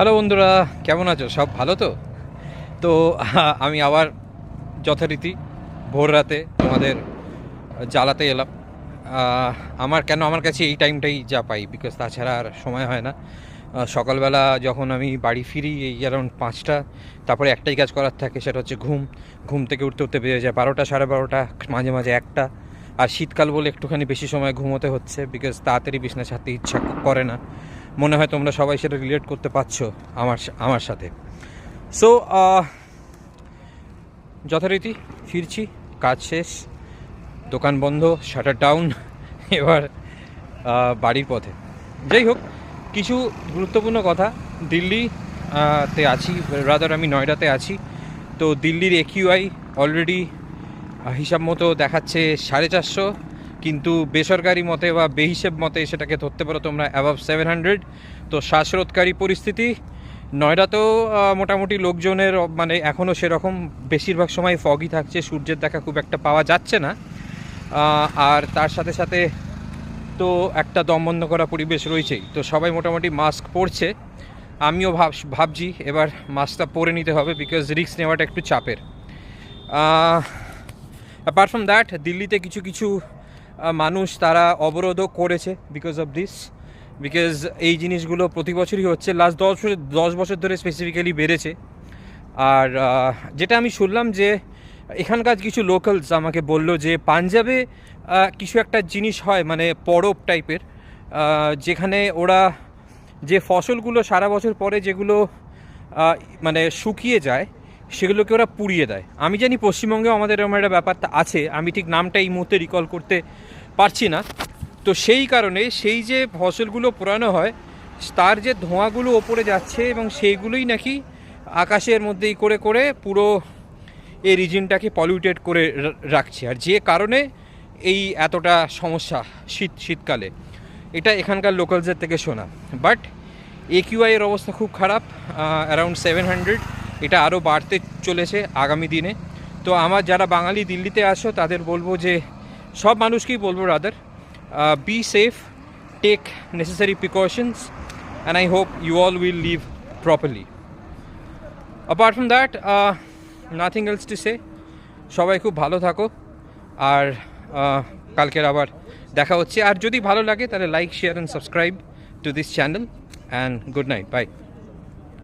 Hello বন্ধুরা, কেমন আছো? সব ভালো তো? তো আমি আবার যথারীতি ভোর রাতে তোমাদের জ্বালাতে এলাম। আমার কাছে এই টাইমটাই যা পাই, বিকজ তাছাড়া আর সময় হয় না। সকালবেলা যখন আমি বাড়ি ফিরি এই অ্যারাউন্ড 5টা, তারপরে একটাই কাজ করার থাকে, সেটা হচ্ছে ঘুম থেকে উঠতে উঠতে বেজে যায় 12টা, 12:30, মাঝে মাঝে 1টা। আর শীতকাল বলে একটুখানি বেশি সময় ঘুমোতে হচ্ছে, বিকজ তাড়াতাড়ি বিছনা ছাড়তে ইচ্ছা করে না। মনে হয় তোমরা সবাই সেটা রিলেট করতে পারছো আমার সাথে। সো যথারীতি ফিরছি, কাজ শেষ, দোকান বন্ধ, শাটার ডাউন। এবার বাড়ির পথে। যাই হোক, কিছু গুরুত্বপূর্ণ কথা। দিল্লি তে আছি, রাদার আমি নয়ডাতে আছি। তো দিল্লির একিউআই অলরেডি হিসাব মতো দেখাচ্ছে 450, কিন্তু বেসরকারি মতে বা বেহিসেব মতে সেটাকে ধরতে পারো তোমরা অ্যাবাভ 700। তো শ্বাসরোধকারী পরিস্থিতি। নয়ডাতেও মোটামুটি লোকজনের মানে এখনও সেরকম, বেশিরভাগ সময় ফগই থাকছে, সূর্যের দেখা খুব একটা পাওয়া যাচ্ছে না। আর তার সাথে সাথে তো একটা দম বন্ধ করা পরিবেশ রয়েছেই, তো সবাই মোটামুটি মাস্ক পরছে। আমিও ভাবছি এবার মাস্কটা পরে নিতে হবে, বিকজ রিস্ক নেওয়াটা একটু চাপের। অ্যাপার্ট ফ্রম দ্যাট, দিল্লিতে কিছু কিছু মানুষ তারা অবরোধও করেছে বিকজ অফ দিস, বিকজ এই জিনিসগুলো প্রতি বছরই হচ্ছে, লাস্ট 10 বছর ধরে স্পেসিফিক্যালি বেড়েছে। আর যেটা আমি শুনলাম যে এখানকার কিছু লোকালস আমাকে বললো যে পাঞ্জাবে কিছু একটা জিনিস হয়, মানে পরব টাইপের, যেখানে ওরা যে ফসলগুলো সারা বছর পরে যেগুলো মানে শুকিয়ে যায়, সেগুলোকে ওরা পুড়িয়ে দেয়। আমি জানি পশ্চিমবঙ্গেও আমাদের এরকম একটা ব্যাপারটা আছে, আমি ঠিক নামটা এই মুহূর্তে রিকল করতে পারছি না। তো সেই কারণে সেই যে ফসলগুলো পোড়ানো হয়, তার যে ধোঁয়াগুলো ওপরে যাচ্ছে, এবং সেইগুলোই নাকি আকাশের মধ্যেই করে করে পুরো এই রিজিনটাকে পলিউটেড করে রাখছে। আর যে কারণে এই এতটা সমস্যা শীতকালে, এটা এখানকার লোকালসের থেকে শোনা। বাট একিউআই এর অবস্থা খুব খারাপ, অ্যারাউন্ড 700। এটা আরও বাড়তে চলেছে আগামী দিনে। তো আমার যারা বাঙালি দিল্লিতে আসো তাদের বলবো যে, সব মানুষকেই বলবো rather, be safe, take necessary precautions, and I hope you all will live properly. Apart from that, nothing else to say. সবাই খুব ভালো থাকো, আর কালকের আবার দেখা হচ্ছে। আর যদি ভালো লাগে তাহলে like, share and subscribe to this channel, and good night, by.